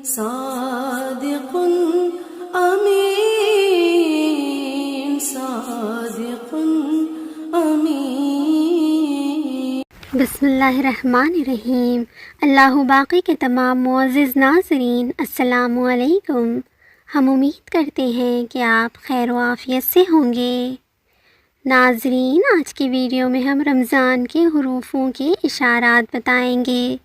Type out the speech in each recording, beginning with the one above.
صادق امین، صادق امین۔ بسم اللہ الرحمن الرحیم۔ اللہ باقی کے تمام معزز ناظرین السلام علیکم۔ ہم امید کرتے ہیں کہ آپ خیر و عافیت سے ہوں گے۔ ناظرین، آج کی ویڈیو میں ہم رمضان کے حروفوں کے اشارات بتائیں گے۔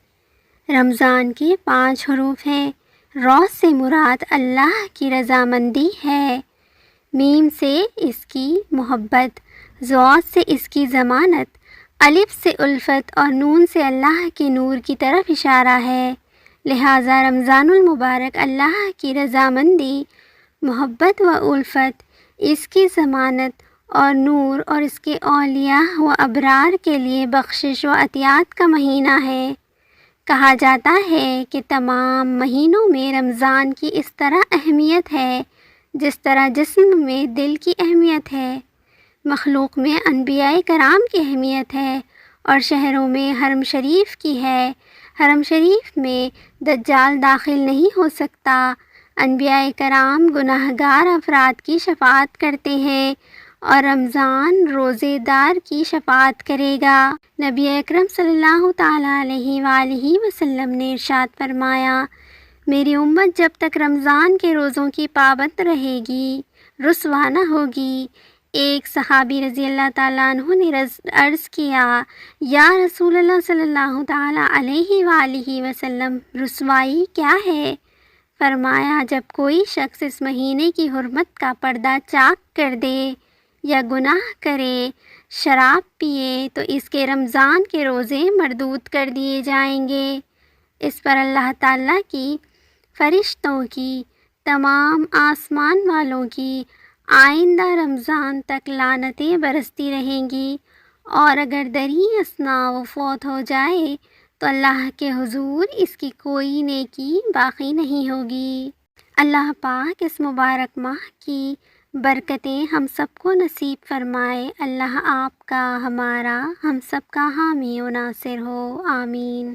رمضان کے 5 حروف ہیں۔ را سے مراد اللہ کی رضامندی ہے، میم سے اس کی محبت، ضاد سے اس کی ضمانت، الف سے الفت اور نون سے اللہ کے نور کی طرف اشارہ ہے۔ لہٰذا رمضان المبارک اللہ کی رضامندی، محبت و الفت، اس کی ضمانت اور نور اور اس کے اولیاء و ابرار کے لیے بخشش و عطیات کا مہینہ ہے۔ کہا جاتا ہے کہ تمام مہینوں میں رمضان کی اس طرح اہمیت ہے جس طرح جسم میں دل کی اہمیت ہے، مخلوق میں انبیاء کرام کی اہمیت ہے اور شہروں میں حرم شریف کی ہے۔ حرم شریف میں دجال داخل نہیں ہو سکتا۔ انبیاء کرام گناہ گار افراد کی شفاعت کرتے ہیں اور رمضان روزے دار کی شفاعت کرے گا۔ نبی اکرم صلی اللہ تعالیٰ علیہ وآلہ وسلم نے ارشاد فرمایا، میری امت جب تک رمضان کے روزوں کی پابند رہے گی رسوا نہ ہوگی۔ ایک صحابی رضی اللہ تعالیٰ عنہ نے عرض کیا، یا رسول اللہ صلی اللہ تعالیٰ علیہ وآلہ وسلم، رسوائی کیا ہے؟ فرمایا، جب کوئی شخص اس مہینے کی حرمت کا پردہ چاک کر دے یا گناہ کرے، شراب پیے، تو اس کے رمضان کے روزے مردود کر دیے جائیں گے۔ اس پر اللہ تعالیٰ کی، فرشتوں کی، تمام آسمان والوں کی آئندہ رمضان تک لعنتیں برستی رہیں گی، اور اگر دریں اثنا وہ فوت ہو جائے تو اللہ کے حضور اس کی کوئی نیکی باقی نہیں ہوگی۔ اللہ پاک اس مبارک ماہ کی برکتیں ہم سب کو نصیب فرمائے۔ اللہ آپ کا، ہمارا، ہم سب کا حامی و ناصر ہو، آمین۔